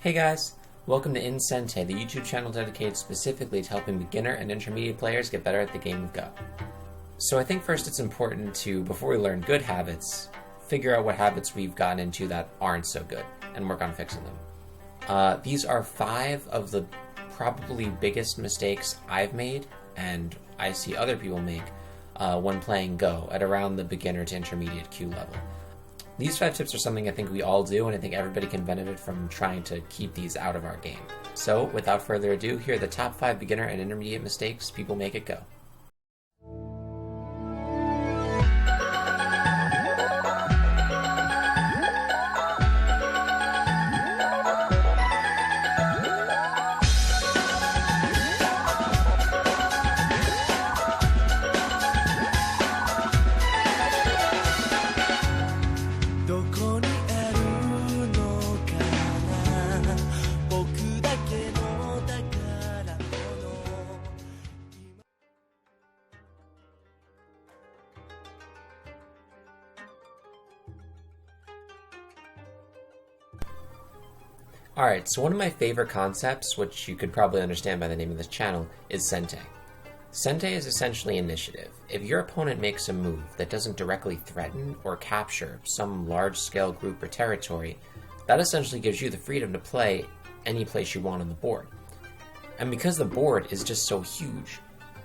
Hey guys, welcome to Sente, the YouTube channel dedicated specifically to helping beginner and intermediate players get better at the game of Go. So I think first it's important to, before we learn good habits, figure out what habits we've gotten into that aren't so good and work on fixing them. These are 5 of the probably biggest mistakes I've made and I see other people make when playing Go at around the beginner to intermediate queue level. These 5 tips are something I think we all do, and I think everybody can benefit from trying to keep these out of our game. So, without further ado, here are the top 5 beginner and intermediate mistakes people make at Go. Alright, so one of my favorite concepts, which you could probably understand by the name of this channel, is Sente. Sente is essentially initiative. If your opponent makes a move that doesn't directly threaten or capture some large-scale group or territory, that essentially gives you the freedom to play any place you want on the board. And because the board is just so huge,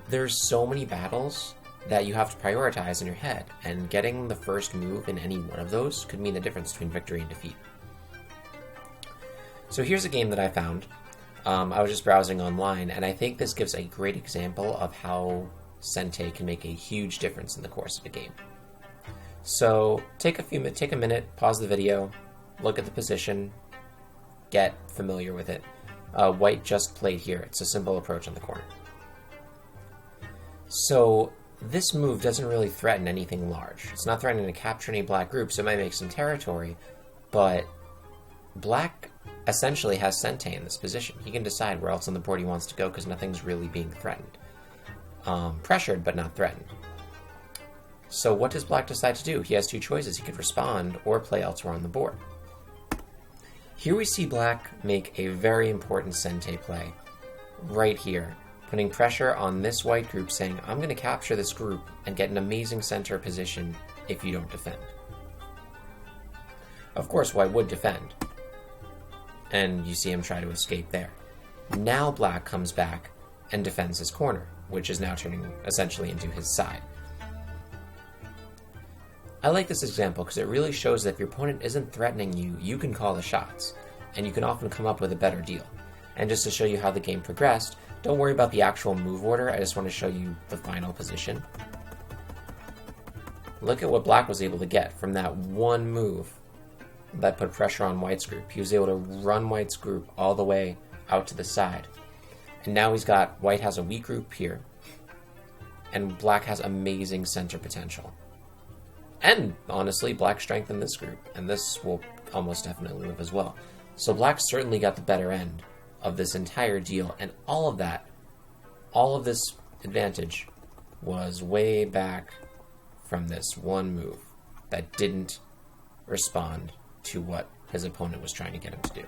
there's so many battles that you have to prioritize in your head, and getting the first move in any one of those could mean the difference between victory and defeat. So here's a game that I found. I was just browsing online, and I think this gives a great example of how Sente can make a huge difference in the course of a game. So take a minute, pause the video, look at the position, get familiar with it. White just played here. It's a simple approach on the corner. So this move doesn't really threaten anything large. It's not threatening to capture any black groups. It might make some territory, but black essentially has Sente in this position. He can decide where else on the board he wants to go because nothing's really being threatened. Pressured, but not threatened. So what does black decide to do? He has 2 choices. He could respond or play elsewhere on the board. Here we see black make a very important Sente play right here, putting pressure on this white group, saying, I'm going to capture this group and get an amazing center position if you don't defend. Of course, white would defend, and you see him try to escape there. Now black comes back and defends his corner, which is now turning essentially into his side. I like this example because it really shows that if your opponent isn't threatening you, you can call the shots, and you can often come up with a better deal. And just to show you how the game progressed, don't worry about the actual move order, I just want to show you the final position. Look at what black was able to get from that one move that put pressure on white's group. He was able to run white's group all the way out to the side. And now white has a weak group here, and black has amazing center potential. And honestly, black strengthened this group, and this will almost definitely live as well. So black certainly got the better end of this entire deal, and all of this advantage was way back from this one move that didn't respond to what his opponent was trying to get him to do.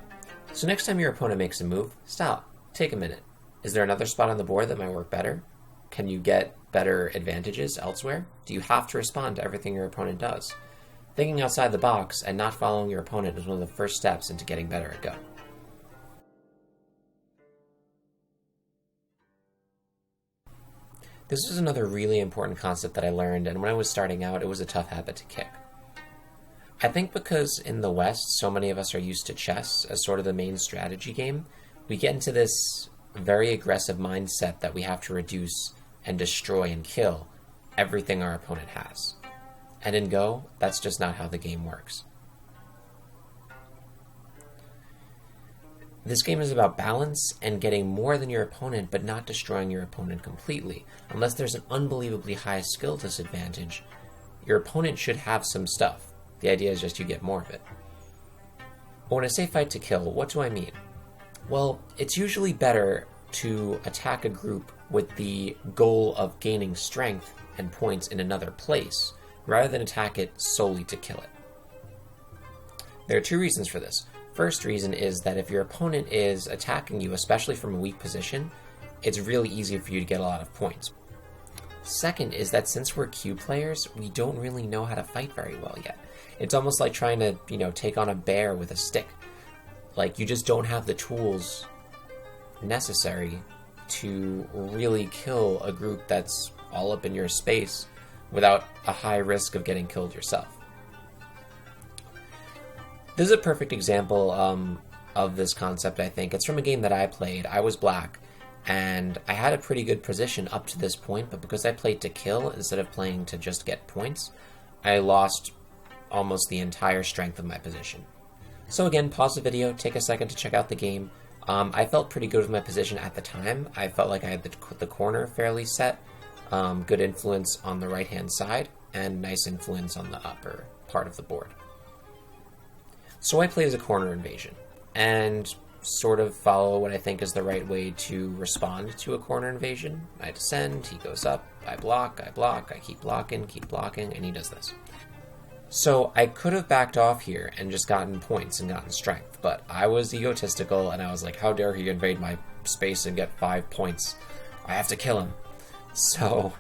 So next time your opponent makes a move, stop, take a minute. Is there another spot on the board that might work better? Can you get better advantages elsewhere? Do you have to respond to everything your opponent does? Thinking outside the box and not following your opponent is one of the first steps into getting better at Go. This is another really important concept that I learned, and when I was starting out, it was a tough habit to kick. I think because in the West, so many of us are used to chess as sort of the main strategy game, we get into this very aggressive mindset that we have to reduce and destroy and kill everything our opponent has. And in Go, that's just not how the game works. This game is about balance and getting more than your opponent, but not destroying your opponent completely. Unless there's an unbelievably high skill disadvantage, your opponent should have some stuff. The idea is just you get more of it. But when I say fight to kill, what do I mean? Well, it's usually better to attack a group with the goal of gaining strength and points in another place, rather than attack it solely to kill it. There are 2 reasons for this. First reason is that if your opponent is attacking you, especially from a weak position, it's really easy for you to get a lot of points. Second is that since we're cube players, we don't really know how to fight very well yet. It's almost like trying to, take on a bear with a stick. Like, you just don't have the tools necessary to really kill a group that's all up in your space without a high risk of getting killed yourself. This is a perfect example of this concept, I think. It's from a game that I played. I was black, and I had a pretty good position up to this point, but because I played to kill instead of playing to just get points, I lost almost the entire strength of my position. So again, pause the video, take a second to check out the game. I felt pretty good with my position at the time. I felt like I had the corner fairly set, good influence on the right-hand side, and nice influence on the upper part of the board. So I play as a corner invasion, and sort of follow what I think is the right way to respond to a corner invasion. I descend, he goes up, I block, I keep blocking, and he does this. So I could have backed off here and just gotten points and gotten strength, but I was egotistical and I was like, how dare he invade my space and get 5 points? I have to kill him. So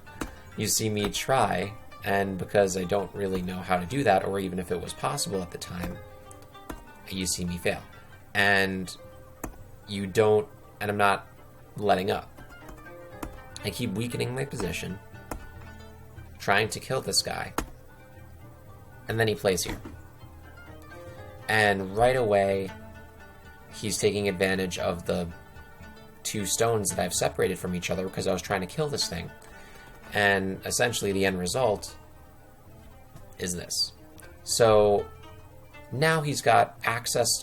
you see me try, and because I don't really know how to do that, or even if it was possible at the time, you see me fail. And I'm not letting up. I keep weakening my position, trying to kill this guy, and then he plays here. And right away, he's taking advantage of the 2 stones that I've separated from each other because I was trying to kill this thing. And essentially the end result is this. So now he's got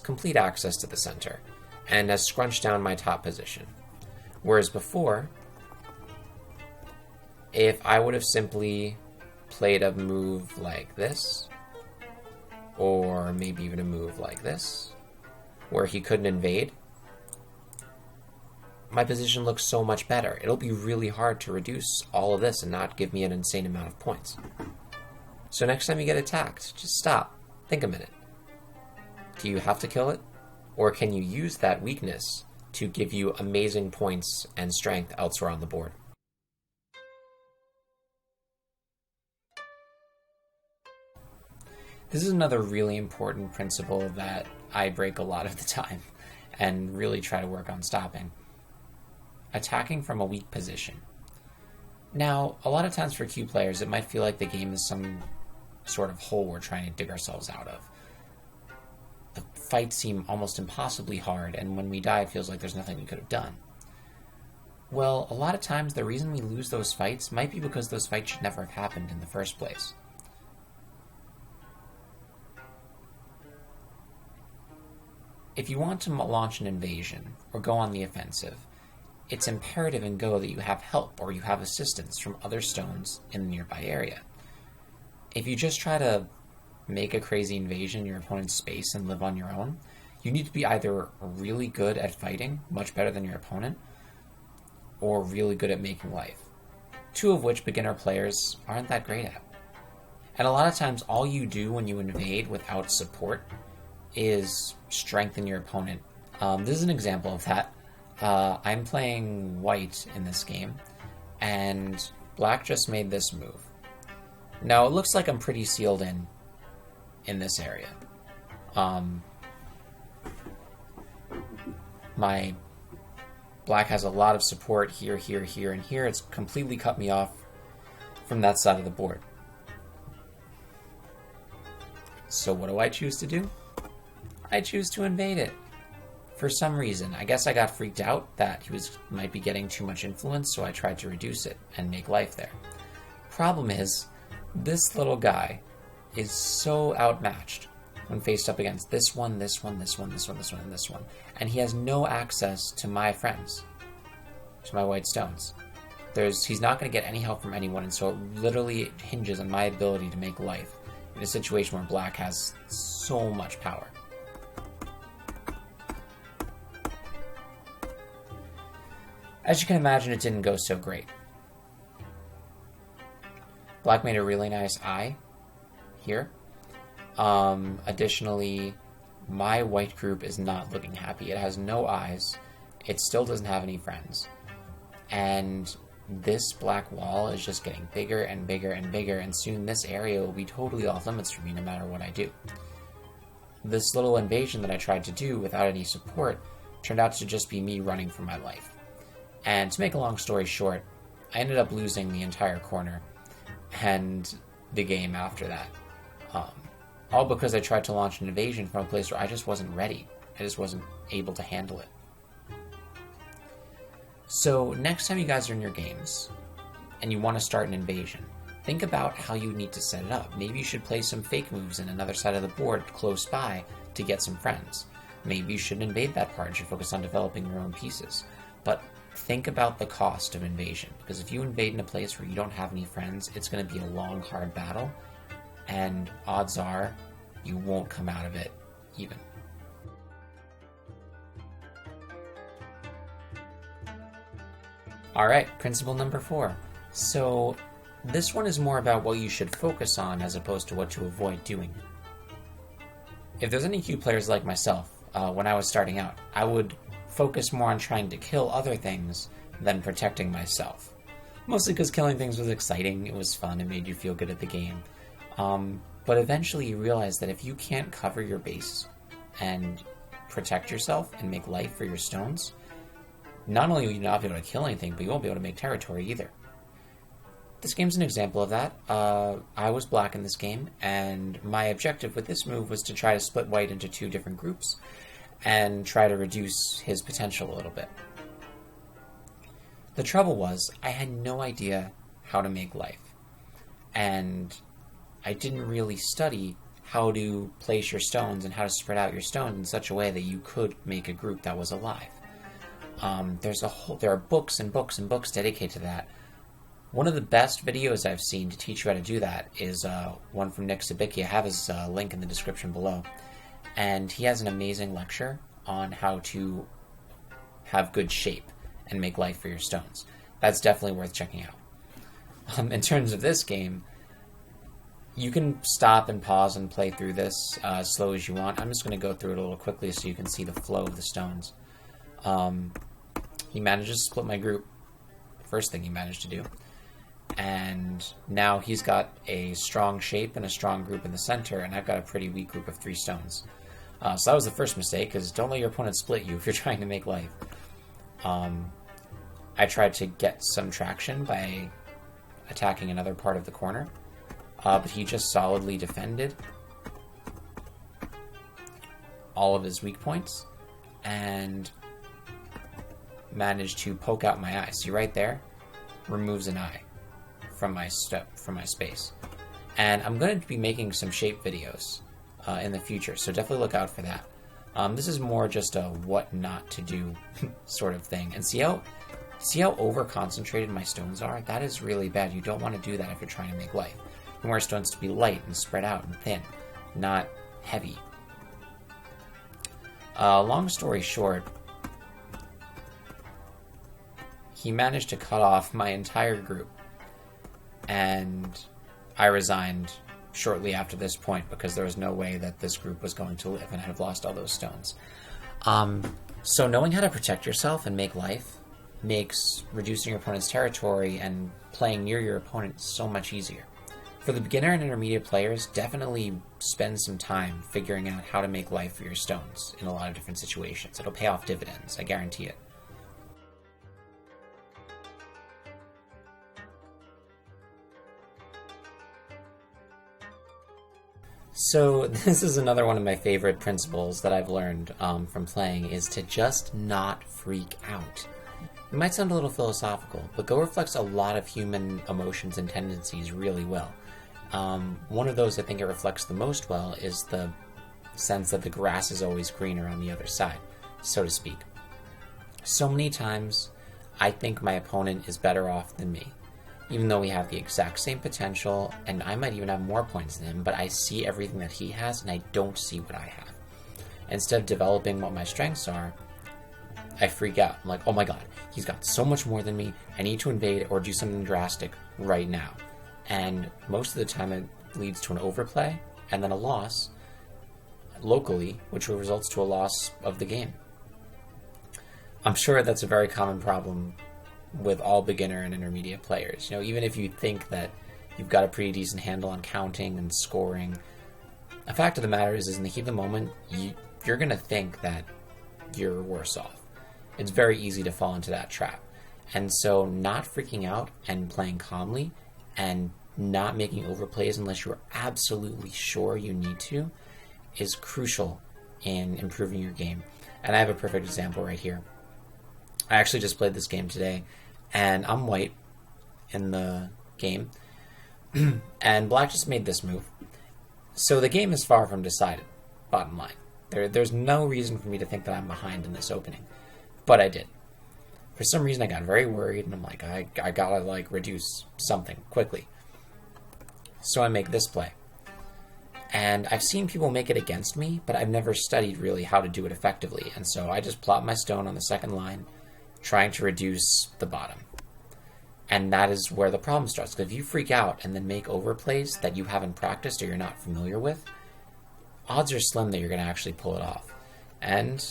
complete access to the center, and has scrunched down my top position. Whereas before, if I would have simply played a move like this, or maybe even a move like this, where he couldn't invade, my position looks so much better. It'll be really hard to reduce all of this and not give me an insane amount of points. So next time you get attacked, just stop. Think a minute. Do you have to kill it? Or can you use that weakness to give you amazing points and strength elsewhere on the board? This is another really important principle that I break a lot of the time and really try to work on stopping. Attacking from a weak position. Now, a lot of times for cube players, it might feel like the game is some sort of hole we're trying to dig ourselves out of. The fights seem almost impossibly hard, and when we die, it feels like there's nothing we could have done. Well, a lot of times the reason we lose those fights might be because those fights should never have happened in the first place. If you want to launch an invasion or go on the offensive, it's imperative in Go that you have help or you have assistance from other stones in the nearby area. If you just try to make a crazy invasion in your opponent's space and live on your own, you need to be either really good at fighting, much better than your opponent, or really good at making life. 2 of which beginner players aren't that great at. And a lot of times all you do when you invade without support is strengthen your opponent. This is an example of that. I'm playing white in this game, and black just made this move. Now it looks like I'm pretty sealed in this area. My black has a lot of support here, here, here, and here. It's completely cut me off from that side of the board. So what do I choose to do? I choose to invade it. For some reason, I guess I got freaked out that he might be getting too much influence, so I tried to reduce it and make life there. Problem is, this little guy is so outmatched when faced up against this one, this one, this one, this one, this one, and this one. And he has no access to my friends, to my white stones. He's not going to get any help from anyone, and so it literally hinges on my ability to make life in a situation where black has so much power. As you can imagine, it didn't go so great. Black made a really nice eye here. Additionally, my white group is not looking happy. It has no eyes. It still doesn't have any friends. And this black wall is just getting bigger and bigger and bigger, and soon this area will be totally off limits for me no matter what I do. This little invasion that I tried to do without any support turned out to just be me running for my life. And to make a long story short, I ended up losing the entire corner and the game after that. All because I tried to launch an invasion from a place where I just wasn't ready. I just wasn't able to handle it. So next time you guys are in your games and you want to start an invasion, think about how you need to set it up. Maybe you should play some fake moves in another side of the board close by to get some friends. Maybe you shouldn't invade that part and should focus on developing your own pieces. But think about the cost of invasion, because if you invade in a place where you don't have any friends, it's going to be a long, hard battle, and odds are you won't come out of it even. Alright, principle number 4. So this one is more about what you should focus on as opposed to what to avoid doing. If there's any cute players like myself, when I was starting out, I would focus more on trying to kill other things than protecting myself. Mostly because killing things was exciting, it was fun, it made you feel good at the game. But eventually you realize that if you can't cover your base and protect yourself and make life for your stones, not only will you not be able to kill anything, but you won't be able to make territory either. This game's an example of that. I was black in this game, and my objective with this move was to try to split white into 2 different groups and try to reduce his potential a little bit. The trouble was, I had no idea how to make life, and I didn't really study how to place your stones and how to spread out your stones in such a way that you could make a group that was alive. There are books and books and books dedicated to that. One of the best videos I've seen to teach you how to do that is one from Sibicky. I have his link in the description below. And he has an amazing lecture on how to have good shape and make life for your stones. That's definitely worth checking out. In terms of this game, you can stop and pause and play through this as slow as you want. I'm just going to go through it a little quickly so you can see the flow of the stones. He manages to split my group. First thing he managed to do. And now he's got a strong shape and a strong group in the center, and I've got a pretty weak group of 3 stones. So that was the first mistake, because don't let your opponent split you if you're trying to make life. I tried to get some traction by attacking another part of the corner, but he just solidly defended all of his weak points and managed to poke out my eye. See right there? Removes an eye from my space. And I'm going to be making some shape videos in the future, so definitely look out for that. This is more just a what not to do sort of thing. And see how over concentrated my stones are? That is really bad. You don't want to do that if you're trying to make life. You want your stones to be light and spread out and thin, not heavy. Long story short, he managed to cut off my entire group, and I resigned shortly after this point because there was no way that this group was going to live, and I'd have lost all those stones. So knowing how to protect yourself and make life makes reducing your opponent's territory and playing near your opponent so much easier. For the beginner and intermediate players, definitely spend some time figuring out how to make life for your stones in a lot of different situations. It'll pay off dividends, I guarantee it. So this is another one of my favorite principles that I've learned from playing, is to just not freak out. It might sound a little philosophical, but Go reflects a lot of human emotions and tendencies really well. One of those I think it reflects the most well is the sense that the grass is always greener on the other side, so to speak. So many times, I think my opponent is better off than me, even though we have the exact same potential, and I might even have more points than him, but I see everything that he has, and I don't see what I have. Instead of developing what my strengths are, I freak out. I'm like, oh my god, he's got so much more than me, I need to invade or do something drastic right now. And most of the time it leads to an overplay, and then a loss, locally, which results to a loss of the game. I'm sure that's a very common problem with all beginner and intermediate players. Even if you think that you've got a pretty decent handle on counting and scoring, the fact of the matter is in the heat of the moment, you're going to think that you're worse off. It's very easy to fall into that trap. And so not freaking out and playing calmly and not making overplays unless you're absolutely sure you need to is crucial in improving your game. And I have a perfect example right here. I actually just played this game today, and I'm white in the game, and black just made this move. So the game is far from decided, bottom line. There's no reason for me to think that I'm behind in this opening, but I did. For some reason, I got very worried, and I'm like, I gotta, reduce something quickly. So I make this play. And I've seen people make it against me, but I've never studied really how to do it effectively, and so I just plop my stone on the second line, trying to reduce the bottom. And that is where the problem starts. Because if you freak out and then make overplays that you haven't practiced or you're not familiar with, odds are slim that you're going to actually pull it off. And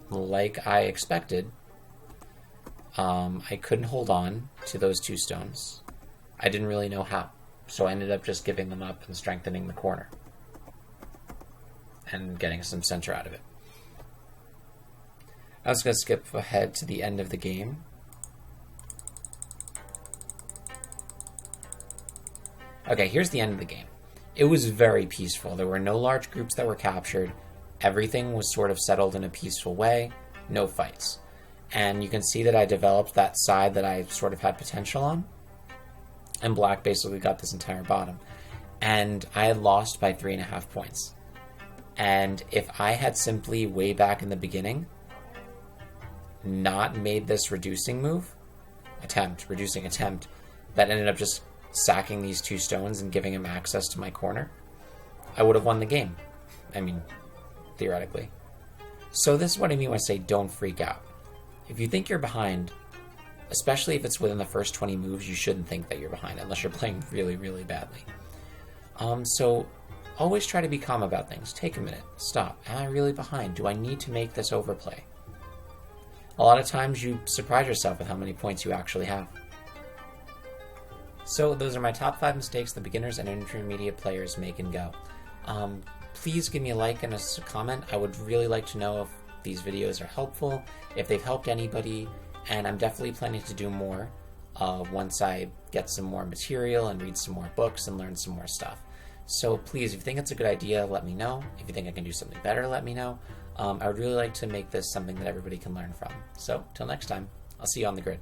like I expected, I couldn't hold on to those two stones. I didn't really know how. So I ended up just giving them up and strengthening the corner and getting some center out of it. I was going to skip ahead to the end of the game. Okay, here's the end of the game. It was very peaceful. There were no large groups that were captured. Everything was sort of settled in a peaceful way. No fights. And you can see that I developed that side that I sort of had potential on. And black basically got this entire bottom. And I had lost by 3.5 points. And if I had simply, way back in the beginning, not made this reducing attempt, that ended up just sacking these two stones and giving him access to my corner, I would have won the game. I mean, theoretically. So this is what I mean when I say don't freak out. If you think you're behind, especially if it's within the first 20 moves, you shouldn't think that you're behind unless you're playing really, really badly. So always try to be calm about things. Take a minute. Stop. Am I really behind? Do I need to make this overplay? A lot of times you surprise yourself with how many points you actually have. So those are my top 5 mistakes the beginners and intermediate players make and go. Please give me a like and a comment. I would really like to know if these videos are helpful, if they've helped anybody, and I'm definitely planning to do more once I get some more material and read some more books and learn some more stuff. So please, if you think it's a good idea, let me know. If you think I can do something better, let me know. I would really like to make this something that everybody can learn from. So, till next time, I'll see you on the grid.